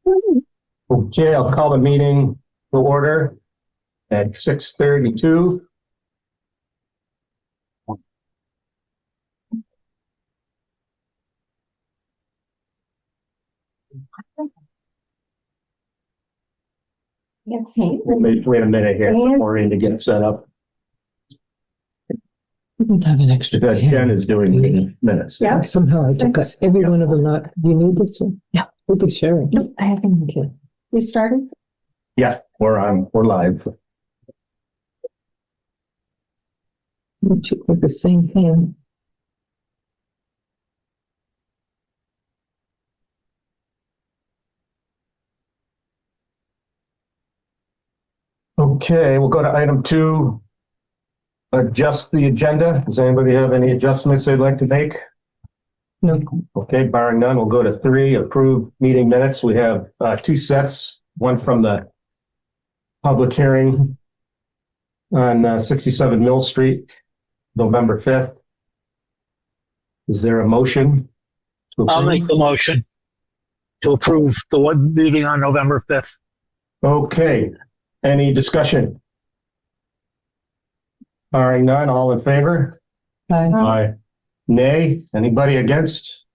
Okay, I'll call the meeting to order at 6:32. Wait a minute here, Maureen, to get it set up. We don't have an extra. Jen is doing the minutes. Yeah. Somehow I took every one of them out. Do you need this one? Yeah. We could share it. Nope, I haven't. Okay. We started? Yeah, we're live. We took with the same pen. Okay, we'll go to item 2. Adjust the agenda. Does anybody have any adjustments they'd like to make? No. Okay, barring none, we'll go to 3, approve meeting minutes. We have 2 sets, one from the public hearing on 67 Mill Street, November 5th. Is there a motion to approve? I'll make the motion to approve the one meeting on November 5th. Okay, any discussion? Barring none, all in favor? Aye. Aye. Nay? Anybody against?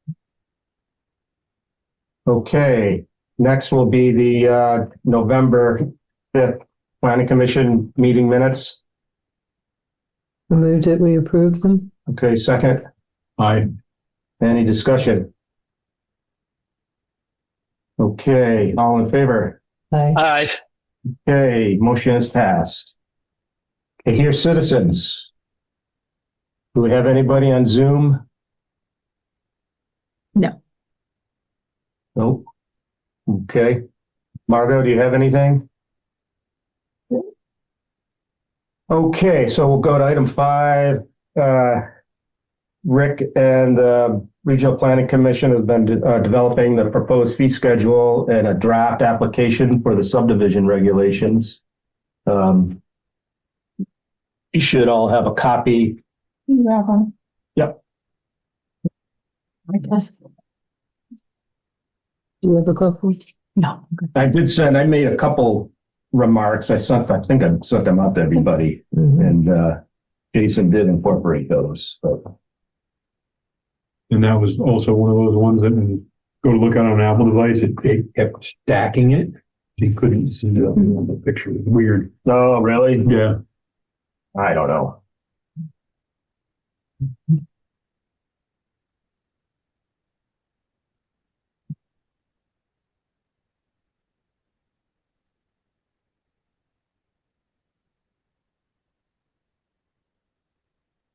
Okay, next will be the November 5th Planning Commission meeting minutes. I moved it. We approve them. Okay, second. Aye. Any discussion? Okay, all in favor? Aye. Aye. Okay, motion is passed. Okay, here's citizens. Do we have anybody on Zoom? No. Nope. Okay. Margot, do you have anything? Okay, so we'll go to item 5. Rick and the Regional Planning Commission has been developing the proposed fee schedule and a draft application for the subdivision regulations. You should all have a copy. You have one? Yep. I guess. Do you have a couple? No. I made a couple remarks. I think I sent them out to everybody. Mm-hmm. And Jason did incorporate those. So. And that was also one of those ones that when you go to look at on an Apple device, it kept stacking it. You couldn't see the picture. It was weird. Oh, really? Yeah. I don't know.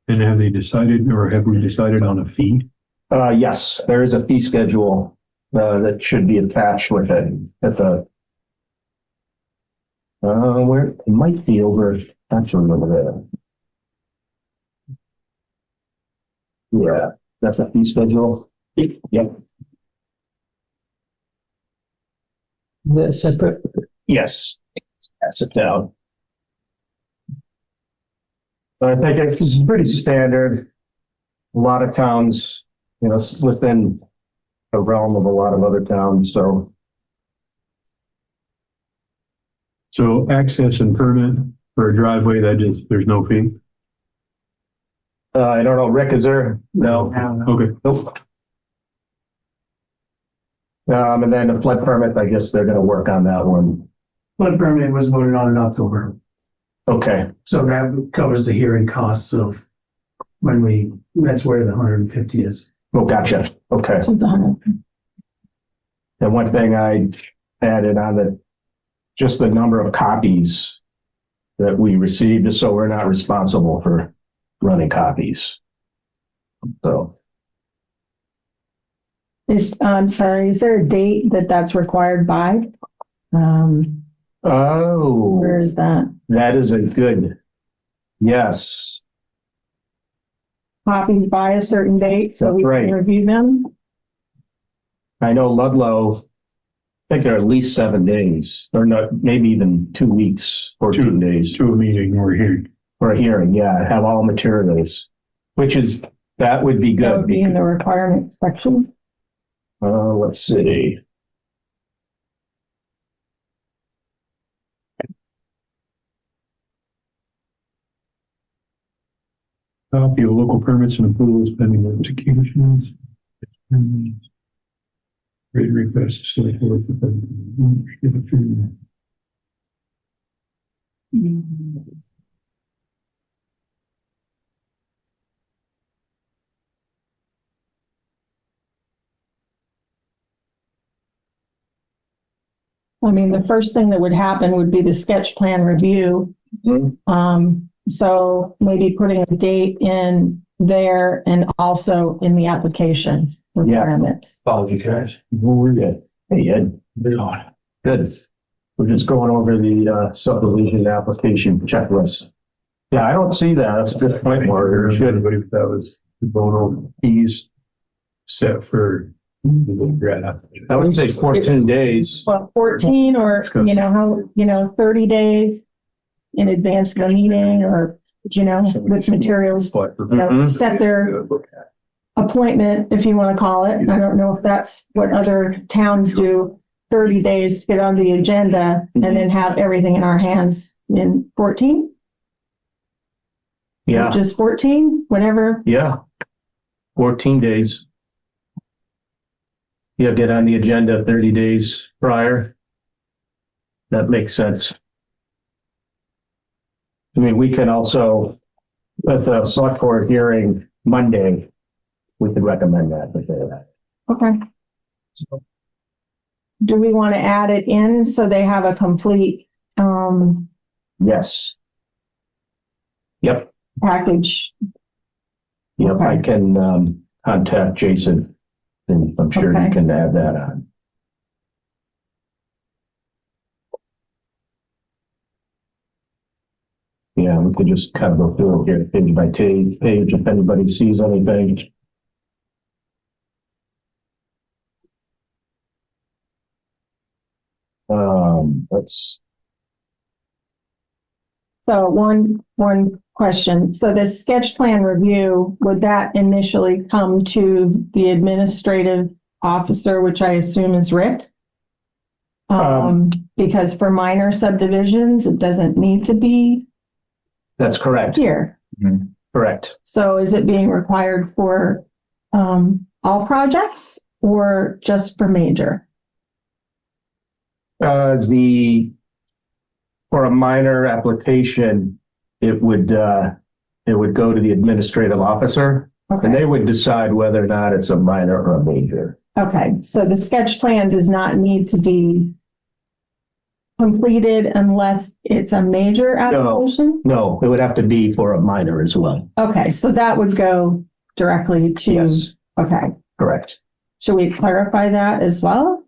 And have they decided, or have we decided on a fee? Yes, there is a fee schedule that should be attached with it at the where it might be over actually over there. Yeah, that's a fee schedule. Yep. Is that separate? Yes. Pass it down. I think it's pretty standard. A lot of towns, it's within the realm of a lot of other towns. So access and permit for a driveway, there's no fee? I don't know, Rick, is there? No. Okay. Nope. And then the flood permit, I guess they're going to work on that one. Flood permit was voted on in October. Okay. So that covers the hearing costs of that's where the 150 is. Oh, gotcha. Okay. And one thing I added on just the number of copies that we received, just so we're not responsible for running copies. So. I'm sorry, is there a date that's required by? Where is that? That is a good, yes. Copies by a certain date, so we can review them? I know Ludlow, I think they're at least 7 days, or not, maybe even 2 weeks or 2 days. To a meeting or a hearing. For a hearing, yeah, have all materials, that would be good. That would be in the requirement section. Let's see. Copy of local permits and approvals pending executions. Rate request to select board. I mean, the first thing that would happen would be the sketch plan review. So maybe putting a date in there and also in the application requirements. Apologies, guys. We're good. Hey, Ed. Good. We're just going over the subdivision application checklist. Yeah, I don't see that. That's a good point, Mark. Should. Everybody that was the Bono keys set for the grad application. I would say 14 days. Well, 14 or, 30 days in advance of a meeting or, with materials, set their appointment, if you want to call it. I don't know if that's what other towns do, 30 days to get on the agenda and then have everything in our hands in 14? Yeah. Just 14, whatever. Yeah. 14 days. You'll get on the agenda 30 days prior. That makes sense. I mean, we can also, at the select board hearing Monday, we could recommend that. Okay. Do we want to add it in so they have a complete Yes. Yep. package? Yep. Okay. I can contact Jason and I'm sure he Okay. can add that on. Yeah, we could just kind of go through it here page by page if anybody sees anything. Let's, So one question. So the sketch plan review, would that initially come to the administrative officer, which I assume is Rick? Because for minor subdivisions, it doesn't need to be that's correct. here. Correct. So is it being required for all projects or just for major? For a minor application, it would go to the administrative officer and Okay. they would decide whether or not it's a minor or a major. Okay, so the sketch plan does not need to be completed unless it's a major application? No, it would have to be for a minor as well. Okay, so that would go directly to, Yes, okay. correct. Should we clarify that as well?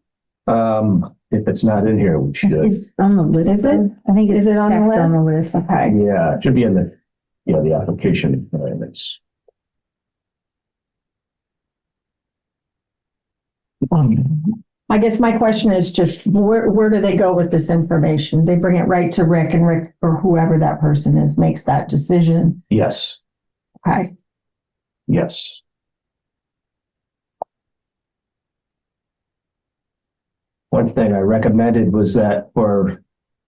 If it's not in here, we should. It's on the list. Is it? I think Is it on the checked list? on the list. Okay, Yeah, it should be in the application requirements. I guess my question is just where do they go with this information? They bring it right to Rick and Rick or whoever that person is makes that decision. Yes, Okay, yes. One thing I recommended was that for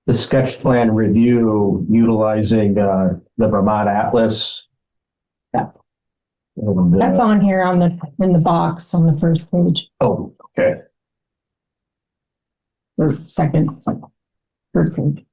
the sketch plan review, utilizing the Vermont Atlas. Yeah. And, that's on here in the box on the first page oh, okay. or second, third page.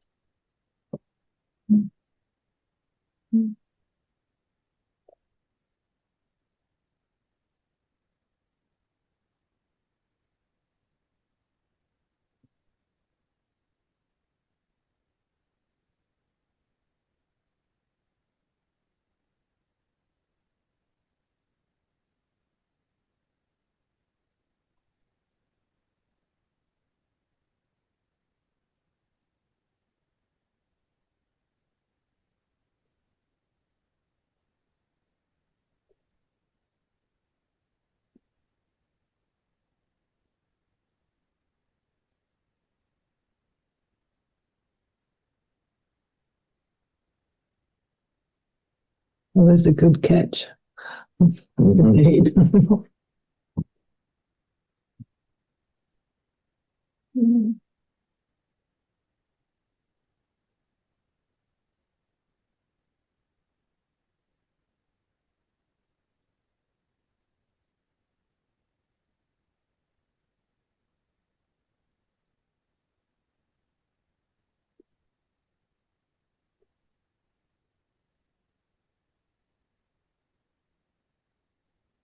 Well, that's a good catch.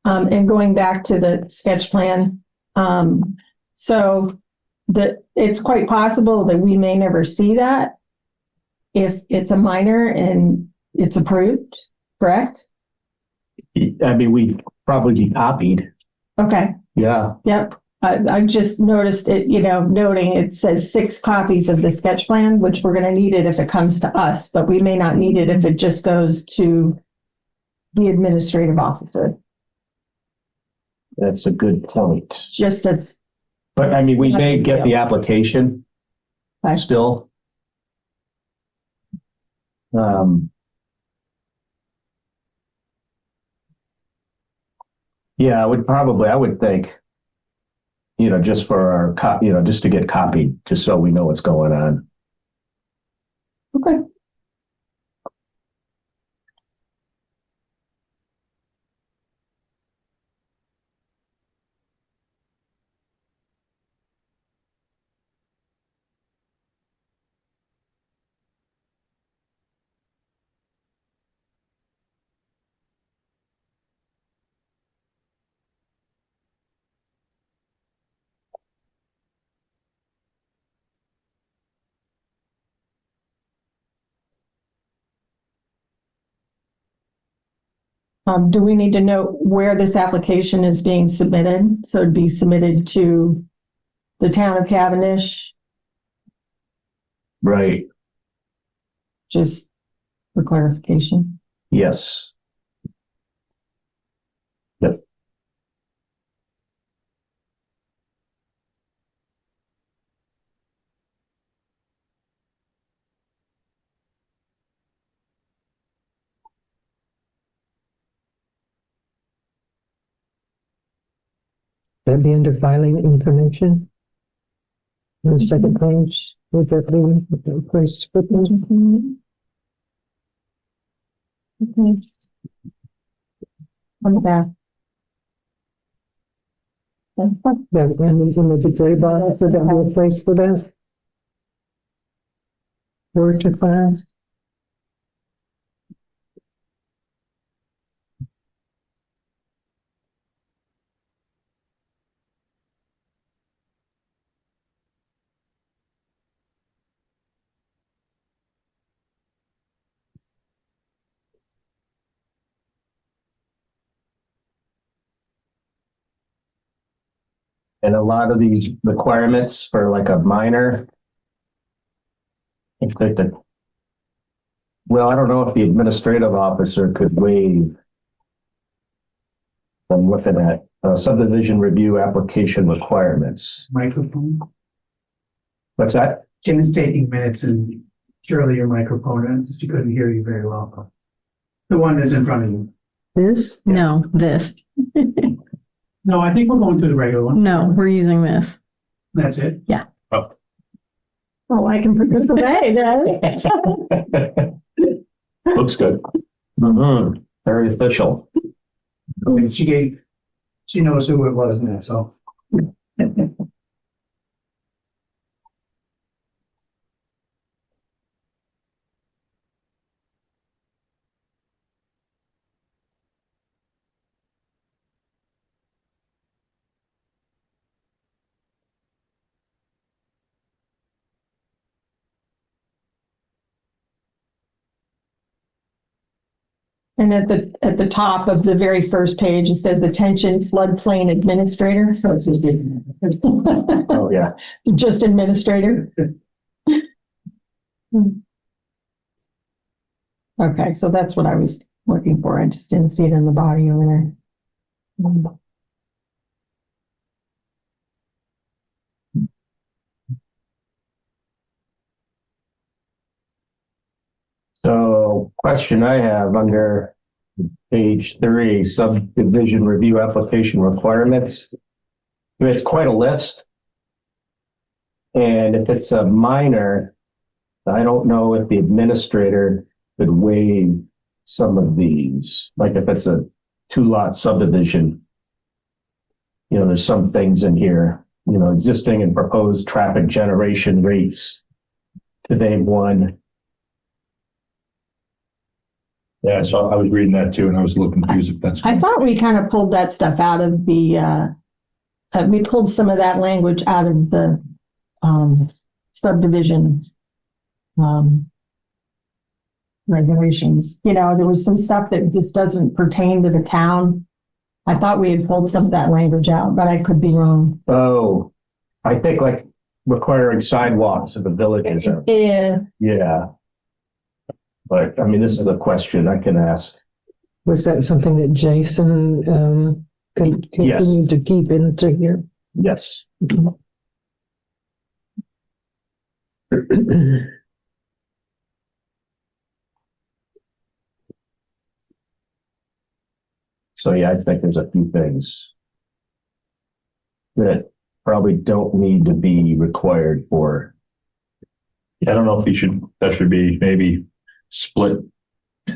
And going back to the sketch plan, so it's quite possible that we may never see that if it's a minor and it's approved, correct? I mean, we'd probably be copied. Okay, Yeah. yep. I just noticed it, noting it says 6 copies of the sketch plan, which we're gonna need it if it comes to us, but we may not need it if it just goes to the administrative officer. That's a good point. Just a, But I mean, we may get the application Okay. still. Yeah, I would think, just for our just to get copied, just so we know what's going on. okay. Do we need to know where this application is being submitted? So it'd be submitted to the town of Cavendish, Right. just for clarification. Yes. Yep. That'd be under filing information. On the second page, would that be a place to put them? Okay. On the back. That, and there's a gray box, would that be a place for that? Where to find? And a lot of these requirements for like a minor, I think well, I don't know if the administrative officer could waive. I'm looking at subdivision review application requirements. Microphone. What's that? Jim is taking minutes and surely your microphone, just you couldn't hear you very well. The one that's in front of you. This? No, this. No, I think we're going to the regular one. No, we're using this. That's it. Oh, I can put this away then. Looks good. Mm-hmm. Very official. I mean, she knows who it was now, so. And at the top of the very first page, it says attention floodplain administrator, so it's just, Oh, yeah. just administrator. Okay, so that's what I was looking for. I just didn't see it in the body over there. So question I have under page 3, subdivision review application requirements. I mean, it's quite a list. And if it's a minor, I don't know if the administrator could waive some of these. Like if it's a 2-lot subdivision, there's some things in here, existing and proposed traffic generation rates to name one. Yeah, so I was reading that too, and I was a little confused if that's. I thought we kind of pulled that stuff out of the, we pulled some of that language out of the, subdivision, regulations. You know, there was some stuff that just doesn't pertain to the town. I thought we had pulled some of that language out, but I could be wrong. Oh, I think like requiring sidewalks in the villages. Yeah, Yeah. But I mean, this is a question I can ask. Was that something that Jason continued to keep into here? Yes. So yeah, I think there's a few things that probably don't need to be required for. I don't know if that should be maybe split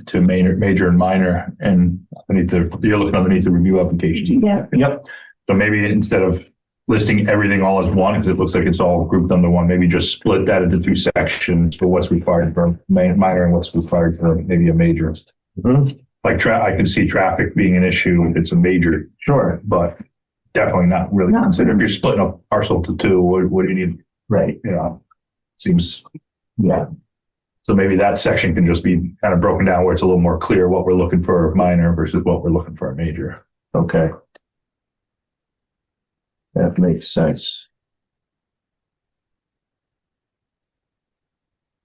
to major and minor, and you're looking underneath the review application. yeah, Yep. So maybe instead of listing everything all as one, because it looks like it's all grouped under one, maybe just split that into two sections for what's required for minor and what's required for maybe a major. Mm-hmm. Like I can see traffic being an issue if it's a major, Sure. but definitely not really No. considered. If you're splitting a parcel to two, what do you need? Right. You know, seems. Yeah. So maybe that section can just be kind of broken down where it's a little more clear what we're looking for minor versus what we're looking for a major. Okay. That makes sense.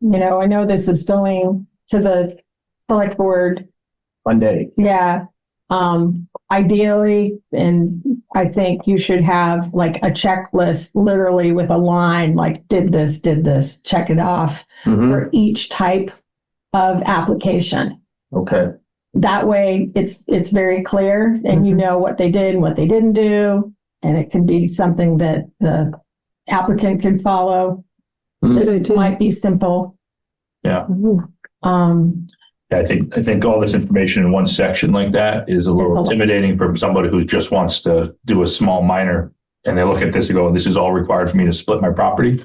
you know, I know this is going to the select board. Monday. Yeah. Ideally, and I think you should have like a checklist, literally with a line, like did this, check it off Mhm. for each type of application. Okay. That way it's very clear and you know what they did and what they didn't do. And it can be something that the applicant can follow. Good It idea. might be simple. Yeah. Um, I think all this information in one section like that is a little intimidating for somebody who just wants to do a small minor, and they look at this and go, this is all required for me to split my property.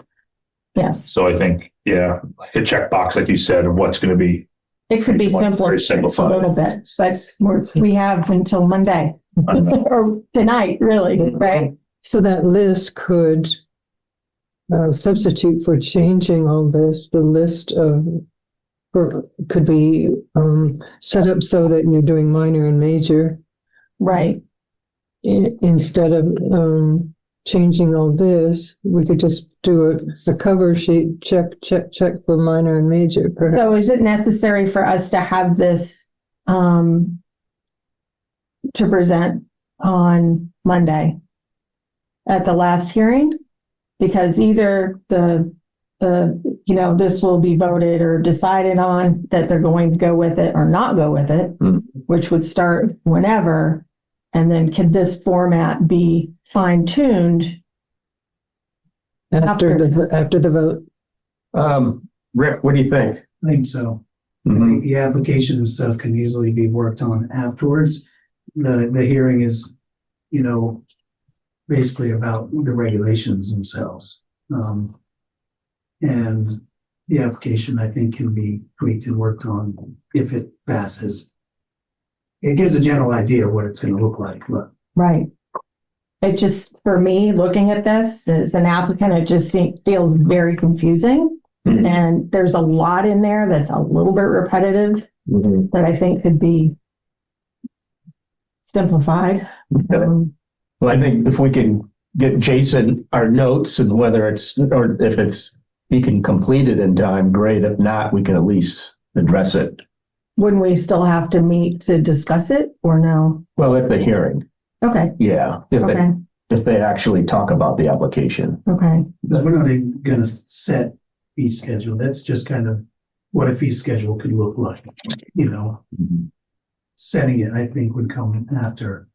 yes, So I think, yeah, a checkbox, like you said, of what's going to be. it could be Very simpler, a simplified. little bit, but we have until Monday or tonight, really, right? So that list could substitute for changing all this, the list of, could be set up so that you're doing minor and major Right. instead of changing all this. We could just do a cover sheet, check for minor and major, perhaps. So is it necessary for us to have this to present on Monday at the last hearing? Because either this will be voted or decided on that they're going to go with it or not go with it, which would start whenever. And then could this format be fine-tuned? After the vote. Rick, what do you think? I think so. I Mhm. think the application and stuff can easily be worked on afterwards. The hearing is, basically about the regulations themselves. And the application, I think, can be tweaked and worked on if it passes. It gives a general idea of what it's going to look like, but Right. It just, for me, looking at this as an applicant, it just feels very confusing. Mhm. And there's a lot in there that's a little bit repetitive Mhm. that I think could be simplified. Okay. Well, I think if we can get Jason our notes and whether or if he can complete it in time, great. If not, we can at least address it. Wouldn't we still have to meet to discuss it or no? Well, at the hearing, Okay, yeah. okay, If they actually talk about the application. okay. because we're not even going to set fee schedule. That's just kind of what a fee schedule could look like, Setting it, I think, would come after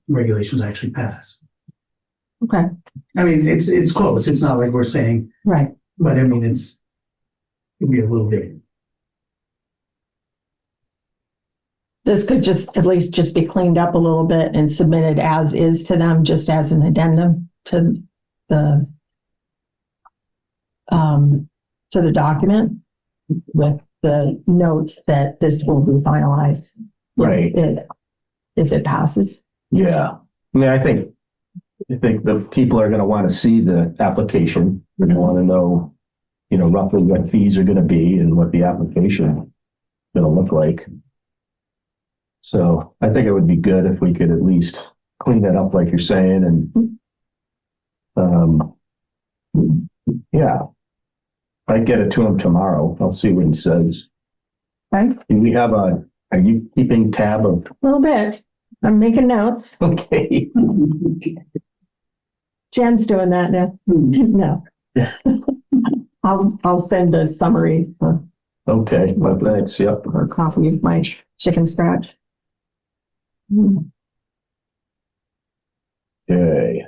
regulations actually pass. Okay, I mean, it's close. It's not like we're saying, right. but I mean, it'd be a little bit. This could just, at least just be cleaned up a little bit and submitted as is to them, just as an addendum to the document with the notes that this will be finalized. Right. If it passes. Yeah. I mean, I think the people are going to want to see the application. They're going to want to know, roughly what fees are going to be and what the application is going to look like. So I think it would be good if we could at least clean that up, like you're saying, and yeah, I get it to him tomorrow. I'll see what he says. Okay. Do we have are you keeping tab of? A little bit. I'm making notes. Okay. Jen's doing that now. No. I'll send a summary Okay. Well, thanks. Yep. or copy of my chicken scratch. Okay.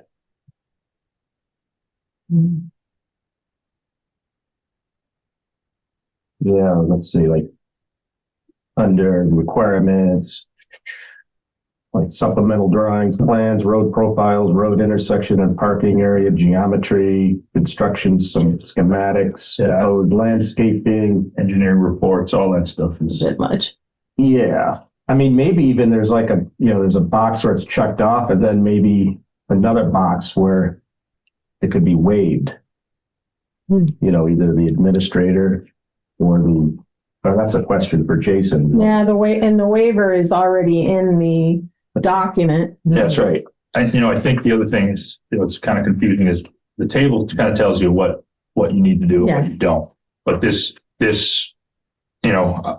Yeah, let's see, like under requirements, like supplemental drawings, plans, road profiles, road intersection and parking area, geometry, instructions, some schematics, code, landscaping, Engineering reports, all that stuff A is. bit much. yeah. I mean, maybe even there's like there's a box where it's checked off and then maybe another box where it could be waived. Either the administrator or that's a question for Jason. Yeah, the waiver is already in the document. That's right. I think the other thing is, it's kind of confusing is the table kind of tells you what you need to do and what Yes. you don't. But this,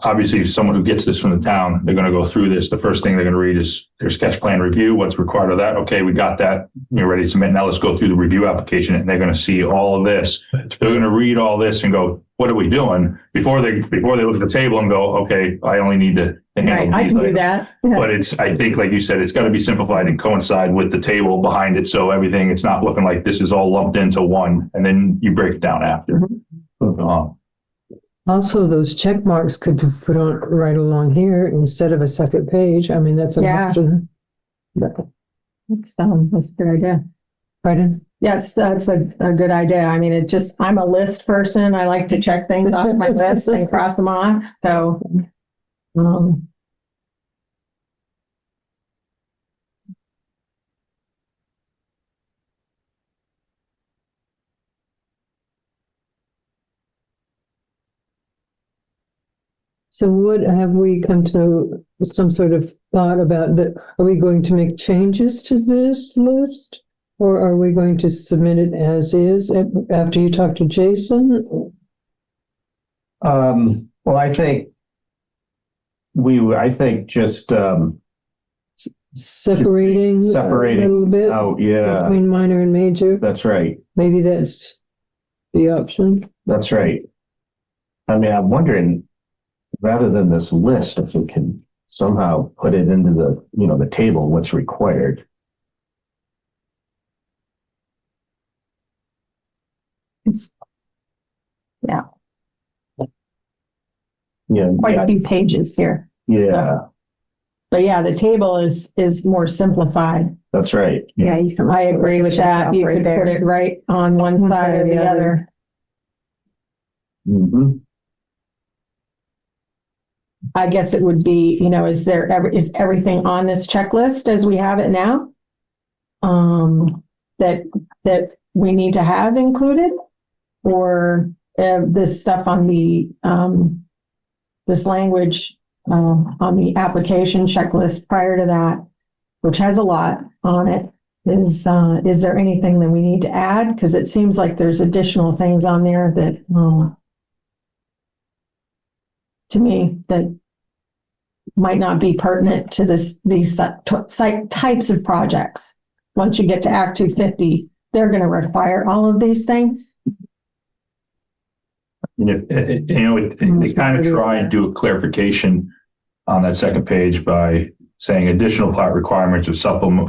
obviously someone who gets this from the town, they're going to go through this. The first thing they're going to read is their sketch plan review, what's required of that. Okay, we got that. You're ready to submit. Now let's go through the review application, and they're going to see all of this. They're going to read all this and go, what are we doing? Before they look at the table and go, okay, I only need to handle Right, I these can do items. that. Yeah. But I think, like you said, it's got to be simplified and coincide with the table behind it. So everything, it's not looking like this is all lumped into one, and then you break it down after. Also, those check marks could be put on right along here instead of a second page. I mean, that's an Yeah. option. That's a good idea. Pardon? Yeah, that's a good idea. I mean, I'm a list person. I like to check things off my list and cross them off. So, So what have we come to some sort of thought about that? Are we going to make changes to this list? Or are we going to submit it as is after you talk to Jason? Well, I think just Separating a separating little bit out, yeah, between minor and major? that's right. Maybe that's the option. That's right. I mean, I'm wondering, rather than this list, if we can somehow put it into the table, what's required. yeah, Yeah. quite a few pages here. Yeah, But yeah, the table is more simplified. that's right. Yeah, I agree with that. You could put it right on one side or the other. Mm-hmm. I guess it would be, is everything on this checklist as we have it now? That we need to have included? Or this stuff on the, this language on the application checklist prior to that, which has a lot on it, is there anything that we need to add? Because it seems like there's additional things on there that, to me, that might not be pertinent to these types of projects. Once you get to Act 250, they're going to require all of these things. They kind of try and do a clarification on that second page by saying additional plat requirements or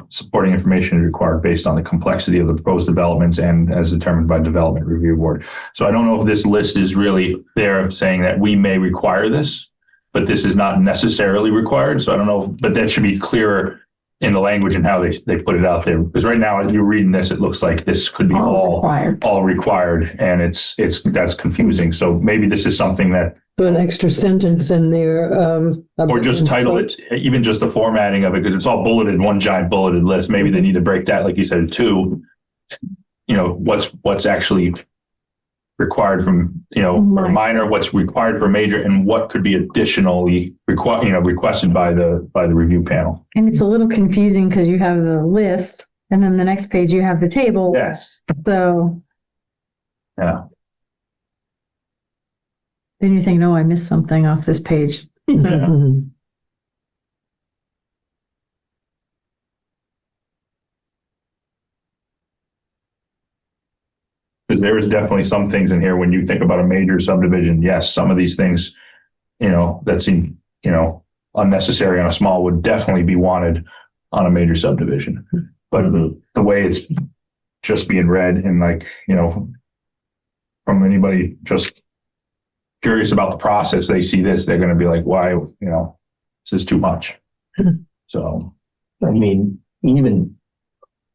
supporting information is required based on the complexity of the proposed developments and as determined by Development Review Board. So I don't know if this list is really there saying that we may require this, but this is not necessarily required. So I don't know, but that should be clearer in the language and how they put it out there. Because right now, as you're reading this, it looks like this could be all required, and that's confusing. So maybe this is something that So an extra sentence in there, Or just title it, even just the formatting of it, because it's all bulleted, one giant bulleted list. Maybe they need to break that, like you said, two. You know, what's actually required from, or minor, what's required for major, and what could be additionally requested by the review panel. And it's a little confusing because you have the list and then the next page you have the table. Yes. So Yeah. then you think, no, I missed something off this page. Because there is definitely some things in here when you think about a major subdivision. Yes, some of these things, that seem, unnecessary on a small would definitely be wanted on a major subdivision. But the way it's just being read and from anybody just curious about the process, they see this, they're going to be like, why, this is too much. So, I mean, even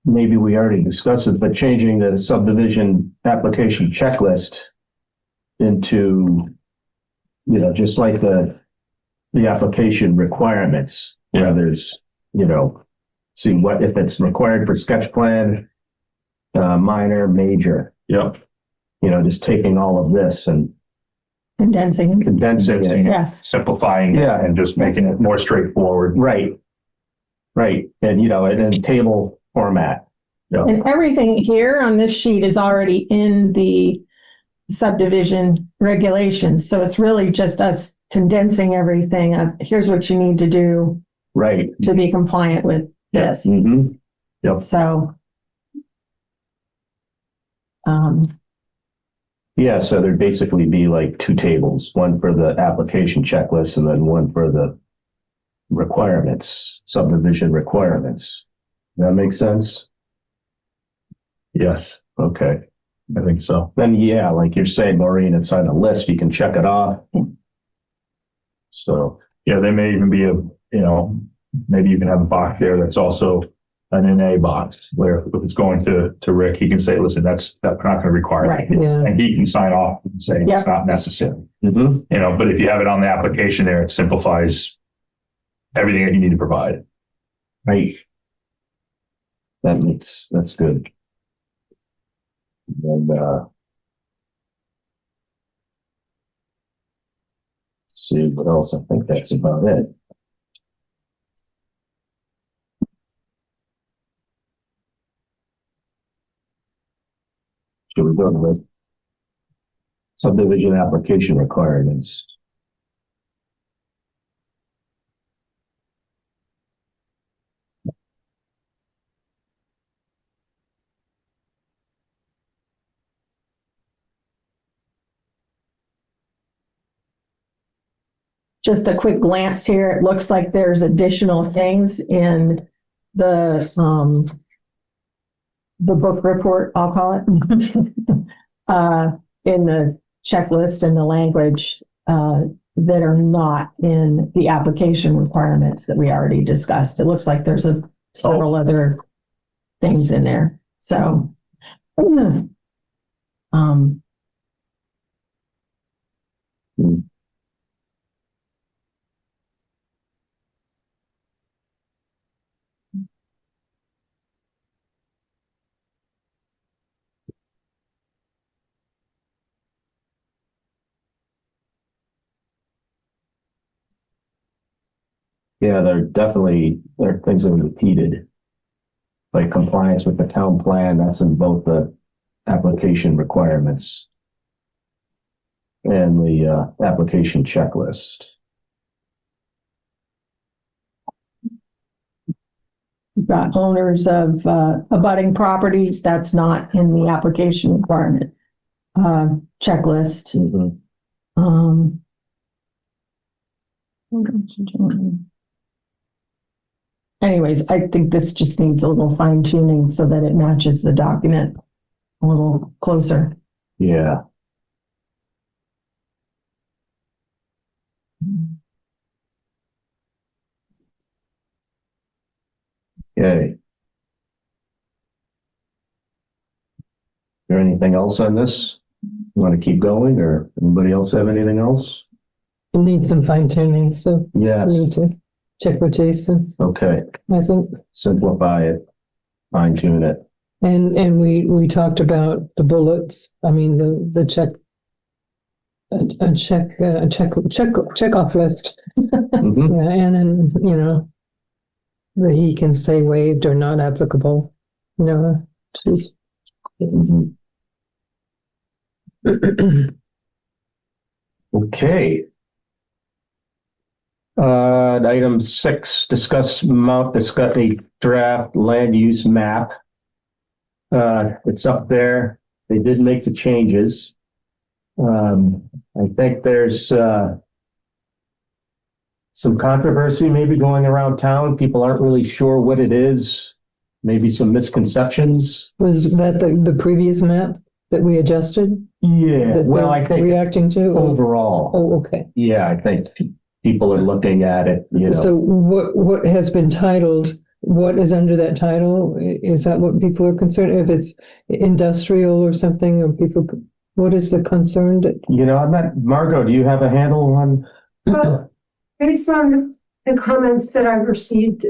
maybe we already discussed it, but changing the subdivision application checklist into, just like the application requirements, where there's, see what, if it's required for sketch plan, minor, major. Yep. Just taking all of this and Condensing. condensing it. Yes. simplifying it and just making it more straightforward. Right. Right. And, and in table format. And everything here on this sheet is already in the subdivision regulations. So it's really just us condensing everything. Here's what you need to do Right. to be compliant with this. Mm-hmm. Yep. So, Yeah, so there'd basically be like two tables, one for the application checklist and then one for the requirements, subdivision requirements. That makes sense? Yes, Okay. I think so. Then, yeah, like you're saying, Maureen, it's on a list, you can check it off. So, Yeah, there may even be maybe you can have a box there that's also an NA box where if it's going to Rick, he can say, listen, that's not going to require right. it. Yeah. And he can sign off and say Yep. it's not necessary. mhm. But if you have it on the application there, it simplifies everything that you need to provide. Right. That's good. And, let's see what else. I think that's about it. Should we go to the subdivision application requirements? Just a quick glance here. It looks like there's additional things in the book report, I'll call it, in the checklist and the language that are not in the application requirements that we already discussed. It looks like there's several other things in there. So, Yeah, there are things that are repeated. Like compliance with the town plan, that's in both the application requirements and the application checklist. you've got owners of abutting properties. That's not in the application requirement checklist. Mhm. Anyways, I think this just needs a little fine tuning so that it matches the document a little closer. Yeah. Okay. Is there anything else on this? You want to keep going, or anybody else have anything else? It needs some fine tuning, so Yes, we need to check with Jason, okay, I think. simplify it, fine tune it. And we talked about the bullets, I mean, the check, check off list. Mhm. Yeah, and then, that he can say waived or not applicable, to- Mhm. Okay. Item 6, discuss a draft land use map. It's up there. They did make the changes. I think there's, some controversy maybe going around town. People aren't really sure what it is. Maybe some misconceptions. Was that the previous map that we adjusted? Yeah, That well, they're I think reacting to? overall, Oh, okay. yeah, I think people are looking at it, So what has been titled, what is under that title? Is that what people are concerned? If it's industrial or something, or people, what is the concern? I'm not, Margot, do you have a handle on? Well, based on the comments that I've received,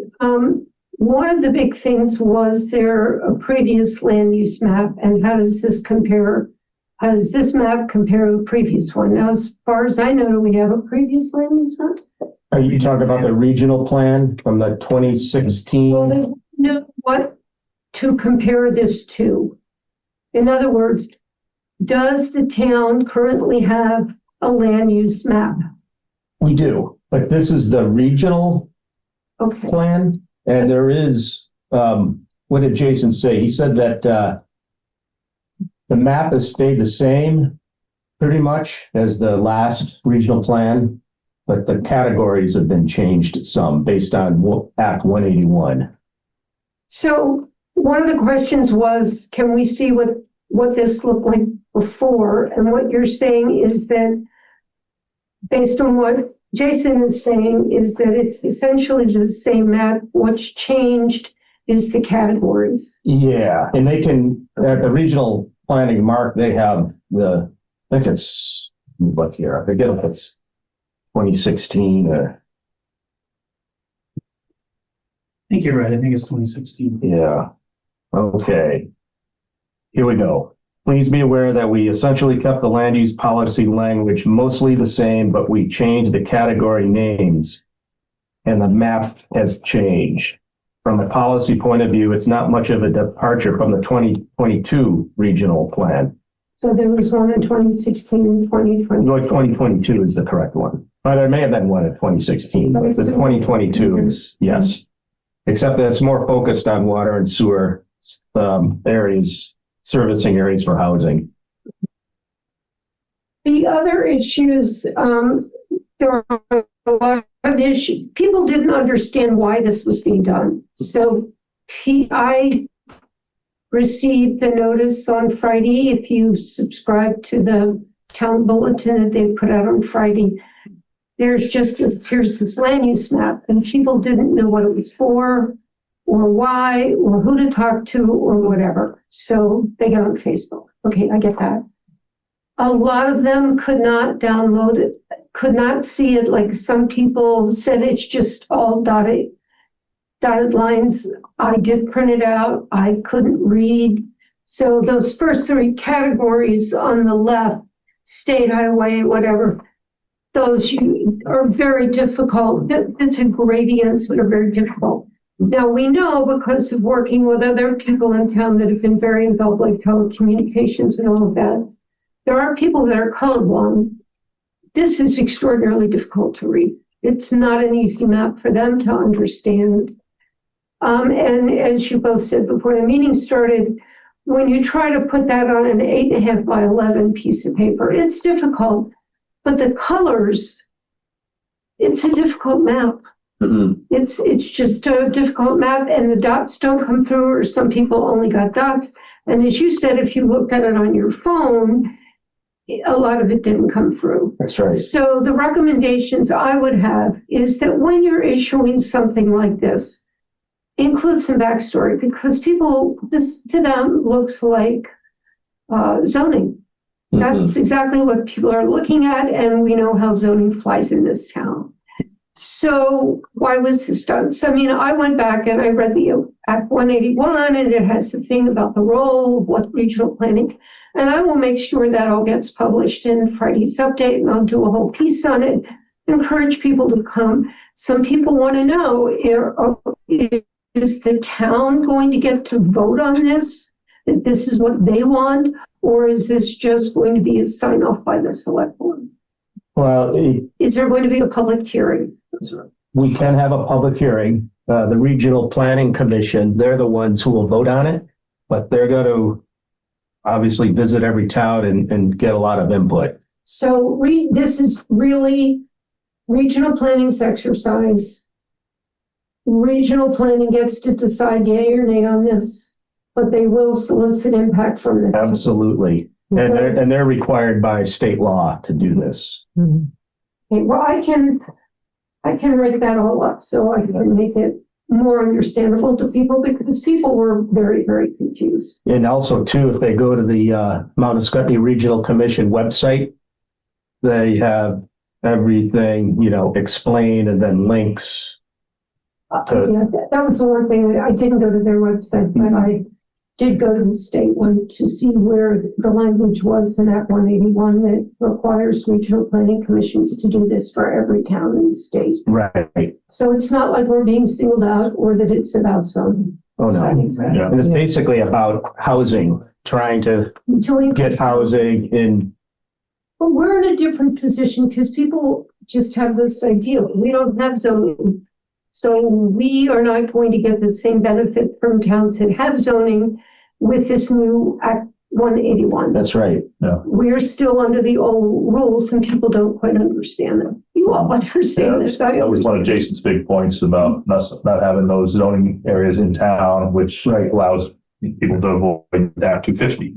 one of the big things was there a previous land use map, and how does this compare? How does this map compare to the previous one? Now, as far as I know, do we have a previous land use map? Are you talking about the regional plan from the Well, 2016? they know what to compare this to. In other words, does the town currently have a land use map? We do, but this is the regional Okay. plan, and there is, what did Jason say? He said that, the map has stayed the same pretty much as the last regional plan, but the categories have been changed some based on Act 181. So one of the questions was, can we see what this looked like before? And what you're saying is that, based on what Jason is saying, is that it's essentially the same map. What's changed is the categories. Yeah, and they can, at the regional planning, Mark, they have I think it's, look here, I forget if it's 2016 or, I think you're right. I think it's 2016. yeah. Okay. Here we go. Please be aware that we essentially kept the land use policy language mostly the same, but we changed the category names and the map has changed. From a policy point of view, it's not much of a departure from the 2022 regional plan. So there was one in 2016 and 2020. No, 2022 is the correct one. But there may have been one in 2016, but the 2022 is, yes. Except that it's more focused on water and sewer areas, servicing areas for housing. The other issues, there are a lot of issues. People didn't understand why this was being done. So I received the notice on Friday. If you subscribe to the town bulletin that they put out on Friday, here's this land use map, and people didn't know what it was for, or why, or who to talk to, or whatever. So they got on Facebook. Okay, I get that. A lot of them could not download it, could not see it. Like some people said, it's just all dotted lines. I did print it out. I couldn't read. So those first three categories on the left, state highway, whatever, those are very difficult. It's a gradients that are very difficult. Now we know, because of working with other people in town that have been very involved, like telecommunications and all of that, there are people that are colorblind. This is extraordinarily difficult to read. It's not an easy map for them to understand. And as you both said before the meeting started, when you try to put that on an 8.5 by 11 piece of paper, it's difficult. But the colors, it's a difficult map. Mm-hmm. It's just a difficult map, and the dots don't come through, or some people only got dots. And as you said, if you looked at it on your phone, a lot of it didn't come through. That's right. So the recommendations I would have is that when you're issuing something like this, include some backstory, because this to them looks like zoning. That's exactly what people are looking at, and we know how zoning flies in this town. So why was this done? So, I mean, I went back and I read the Act 181, and it has a thing about the role of what regional planning, and I will make sure that all gets published in Friday's update, and I'll do a whole piece on it, encourage people to come. Some people want to know, is the town going to get to vote on this? That this is what they want? Or is this just going to be a sign off by the select board? Well, Is there going to be a public hearing? we can have a public hearing. The Regional Planning Commission, they're the ones who will vote on it, but they're going to obviously visit every town and get a lot of input. So this is really regional planning's exercise. Regional planning gets to decide yay or nay on this, but they will solicit impact from the town. Absolutely. And they're required by state law to do this. Mhm. Okay, well, I can write that all up so I can make it more understandable to people, because people were very, very confused. And also too, if they go to the Mount Escutney Regional Commission website, they have everything, explained, and then links. Yeah, that was the one thing. I didn't go to their website, but I did go to the state one to see where the language was in Act 181 that requires regional planning commissions to do this for every town in the state. Right. So it's not like we're being singled out or that it's about zoning. Oh, no. Yeah. And it's basically about housing, trying to get housing in. But we're in a different position because people just have this idea. We don't have zoning. So we are not going to get the same benefit from towns that have zoning with this new Act 181. That's right. Yeah. We're still under the old rules and people don't quite understand them. You all understand this. That was one of Jason's big points about us not having those zoning areas in town, which allows people to avoid Act 250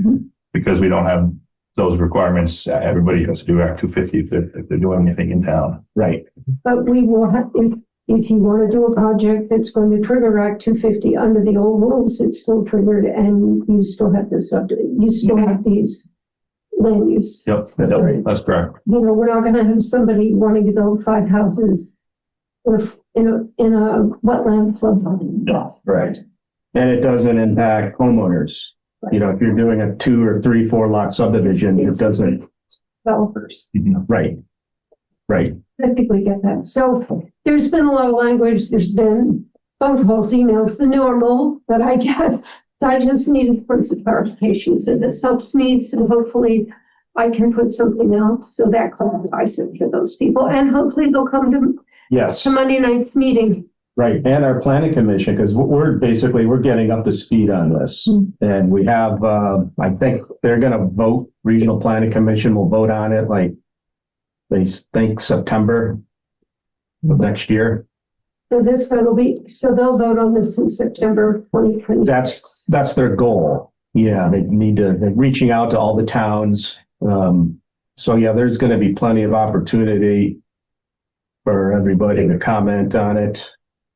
because we don't have those requirements. Everybody has to do Act 250 if they're doing anything in town. Right. But we will have, if you want to do a project that's going to trigger Act 250 under the old rules, it's still triggered, and you still have this you still have these land use. Yep, that's correct. We're not going to have somebody wanting to build 5 houses in a wetland floodplain. Yeah, right. And it doesn't impact homeowners. Right. If you're doing a 2 or 3, 4 lot subdivision, it doesn't. Developers. Right. I think we get that. So there's been a lot of language. There's been phone calls, emails, the normal that I get. So I just needed for some clarification. So this helps me. So hopefully I can put something out so that clarifies it for those people. And hopefully they'll come to Monday night's meeting. Right. And our planning commission, because we're getting up to speed on this. And we have, I think they're going to vote, regional planning commission will vote on it like they think September of next year. So this vote will be, so they'll vote on this in September 2026. That's their goal. Yeah, they're reaching out to all the towns. So yeah, there's going to be plenty of opportunity for everybody to comment on it.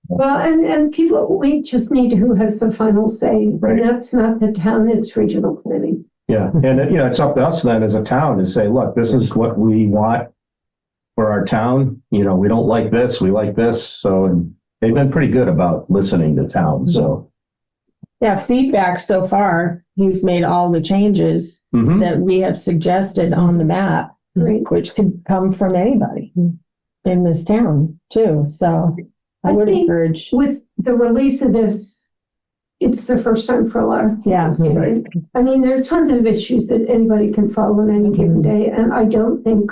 Well, and people, we just need who has the final say. Right. And that's not the town, it's regional planning. Yeah, and it's up to us then as a town to say, look, this is what we want for our town. We don't like this, we like this. So, and they've been pretty good about listening to town. So Yeah, feedback so far, he's made all the changes that we have suggested on the map, which could come from anybody in this town too. So I would encourage. With the release of this, it's the first time for a lot of people. right. I mean, there are tons of issues that anybody can follow on any given day, and I don't think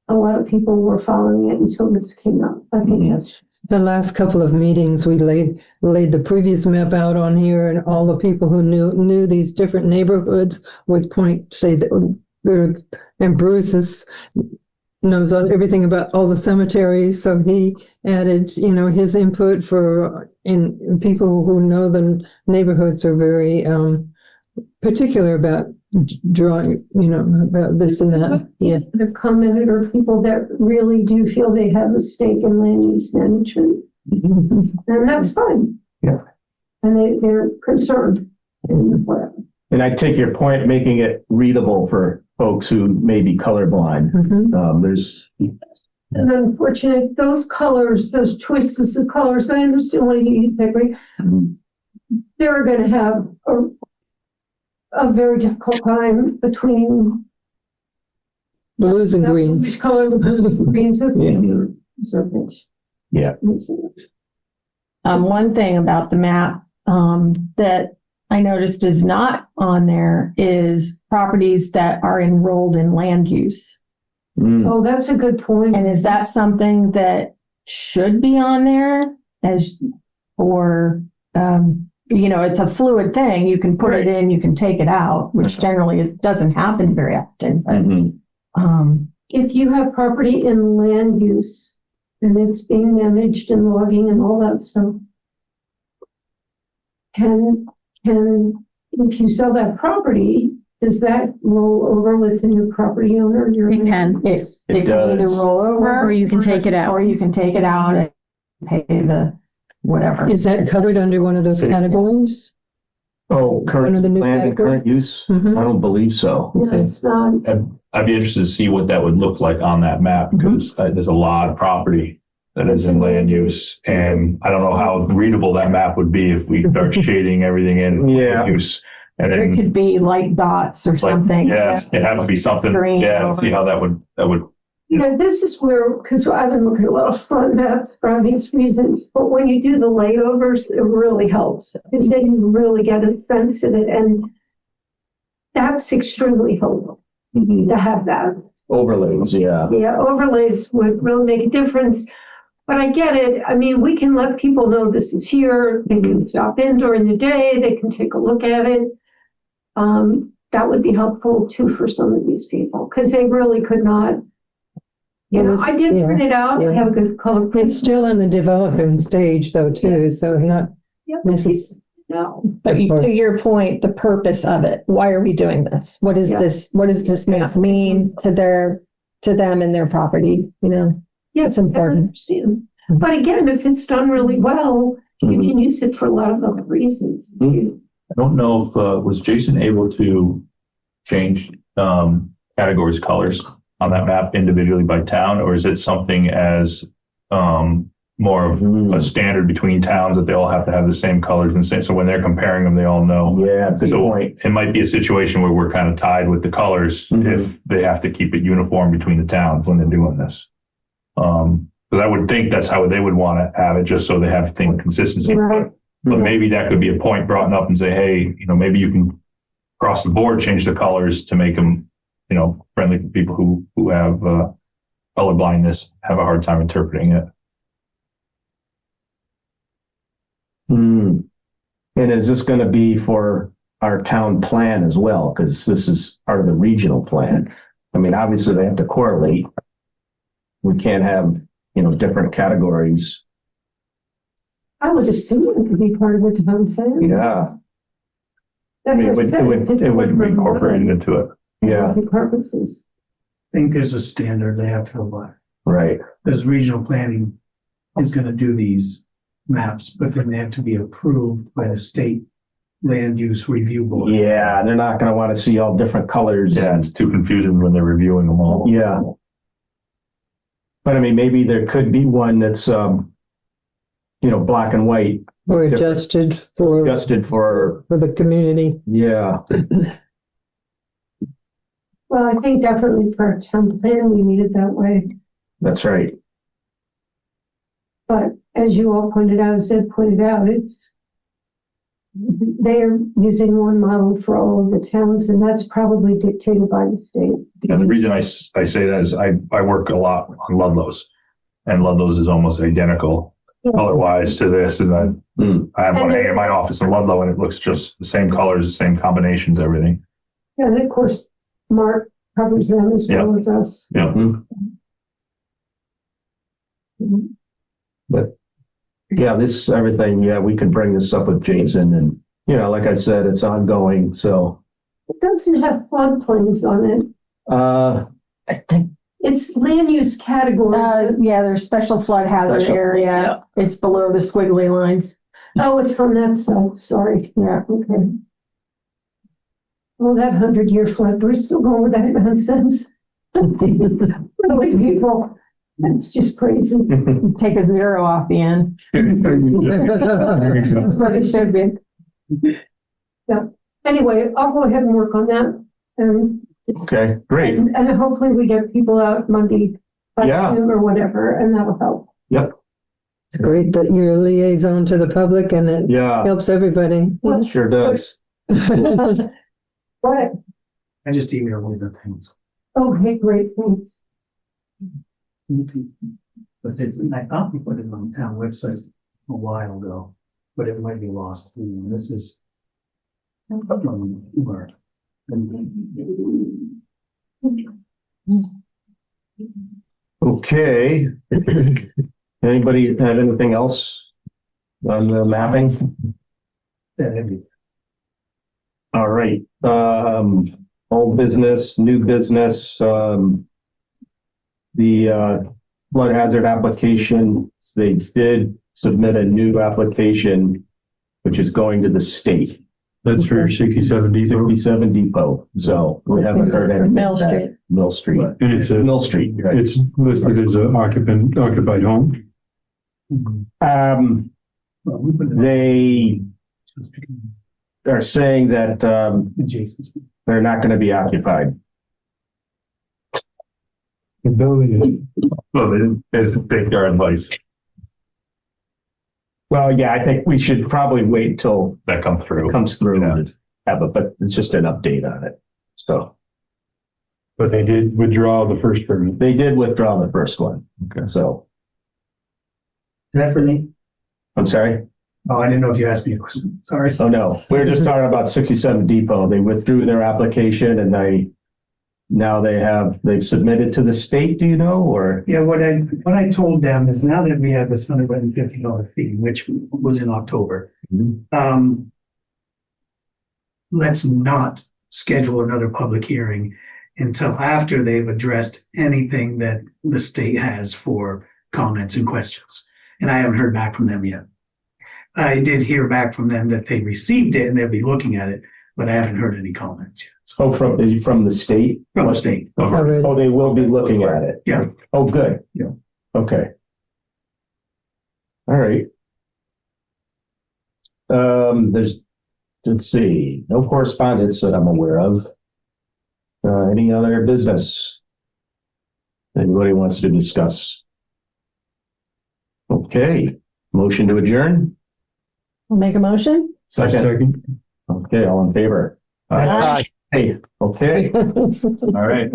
a lot of people were following it until this came out. I think that's The last couple of meetings, we laid the previous map out on here, and all the people who knew these different neighborhoods would say that, and Bruce knows everything about all the cemeteries, so he added, his input and people who know the neighborhoods are very particular about drawing, about this and that. Yeah. the commented are people that really do feel they have a stake in land use management. And that's fine. Yeah. And they're concerned. And whatever. And I take your point, making it readable for folks who may be colorblind. There's, And unfortunately, those colors, those choices of colors, I understand what you said, right? They're going to have a very difficult time between Blues and greens. which color the blues and greens is. Yeah. One thing about the map, that I noticed is not on there is properties that are enrolled in land use. Oh, that's a good point. And is that something that should be on there or, it's a fluid thing. You can put it in, you can take it out, which generally it doesn't happen very often. But, If you have property in land use and it's being managed and logging and all that stuff, if you sell that property, does that roll over with the new property owner? It can. it can either roll over. Or you can take it out. Or you can take it out and pay the whatever. Is that covered under one of those categories? Oh, One of current the new land and categories? current use? I Mhm. don't believe so. No, it's not. I'd be interested to see what that would look like on that map, because there's a lot of property that is in land use. And I don't know how readable that map would be if we start shading everything in Yeah. land use. And There then, could be light dots or like, something. yes, it has to be something, Green yeah, or- see how that would, This is where, because I've been looking at a lot of flood maps for obvious reasons, but when you do the layovers, it really helps, because then you really get a sense of it, and that's extremely helpful to have that. Overlays, yeah. Yeah, overlays would really make a difference. But I get it. I mean, we can let people know this is here. They can stop in during the day. They can take a look at it. That would be helpful too for some of these people, because they really could not. I did print it out. I have a good color print. It's still in the developing stage though, too, so not Yep. necessarily. No. But to your point, the purpose of it, why are we doing this? What is this? What does this map mean to them and their property? Yeah, It's important. I understand. But again, if it's done really well, you can use it for a lot of other reasons. I don't know if, was Jason able to change, categories, colors on that map individually by town, or is it something as, more of a standard between towns that they all have to have the same colors and same, so when they're comparing them, they all know? Yeah, that's a good So point. it might be a situation where we're kind of tied with the colors if they have to keep it uniform between the towns when they're doing this. Because I would think that's how they would want to have it, just so they have thing consistency. Right. But maybe that could be a point brought up and say, hey, maybe you can across the board change the colors to make them, friendly to people who have color blindness, have a hard time interpreting it. And is this going to be for our town plan as well? Because this is part of the regional plan. I mean, obviously they have to correlate. We can't have, different categories. I would assume it would be part of the town plan. Yeah, That's I mean, what I said. It would be incorporated into it. yeah, Purposes. I think there's a standard they have to go by. right. Because regional planning is gonna do these maps, but then they have to be approved by the state land use review board. Yeah, they're not going to want to see all different colors. Yeah, it's too confusing when they're reviewing them all. Yeah. But I mean, maybe there could be one that's, black and white, Or adjusted for for the community. yeah. Well, I think definitely for a town plan, we need it that way. That's right. But as you all pointed out, as Ed pointed out, they're using one model for all of the towns, and that's probably dictated by the state. And the reason I say that is I work a lot on Ludlow's, and Ludlow's is almost identical color-wise to this. And I have one hanging in my office in Ludlow, and it looks just the same colors, the same combinations, everything. And of course, Mark covers them as well as us. Yeah. But yeah, everything, we could bring this up with Jason, and, like I said, it's ongoing, so. It doesn't have floodplains on it. I think, It's land use category. There's special flood hazard area. It's below the squiggly lines. Oh, it's on that side. Sorry. Yeah. Okay. Oh, that 100-year flood, we're still going with that nonsense. Really, people, that's just crazy. Take a zero off the end. That's what it should be. Anyway, I'll go ahead and work on that. Okay, great. And hopefully we get people out Monday by Yeah. Zoom or whatever, and that'll help. Yep. It's great that you're a liaison to the public and it Yeah, helps everybody. sure does. What? I just emailed you the things. Okay, great, thanks. I thought we put it on the town website a while ago, but it might be lost. This is. Okay. Anybody have anything else on the mapping? All right, old business, new business, the flood hazard application, they did submit a new application, which is going to the state, That's for 67 Depot. 67 Depot, so we haven't heard anything. Mill back. Street. Mill Street, And it's Mill Street, right. it's listed as an occupied home. They are saying that, they're not gonna be occupied. The building Well, they didn't take our advice. Well, yeah, I think we should probably wait till That come through. it comes through Yeah. and have it, but it's just an update on it. So but they did withdraw the first permit. they did withdraw the first one. Okay. So, Is that for me? I'm sorry? Oh, I didn't know if you asked me a question. Sorry. Oh, no, we were just talking about 67 Depot. They withdrew their application and they've submitted to the state, do you know, or? Yeah, what I told them is now that we have this $150 fee, which was in October, let's not schedule another public hearing until after they've addressed anything that the state has for comments and questions. And I haven't heard back from them yet. I did hear back from them that they received it and they'll be looking at it, but I haven't heard any comments yet. So, Oh, from the state? from the state. Already. Oh, they will be looking at it? Yeah. Oh, good. Yeah. Okay. All right. Let's see, no correspondence that I'm aware of. Any other business anybody wants to discuss? Okay, motion to adjourn? I'll make a motion. Second. Okay, all in favor? Aye. Hey, okay, all right.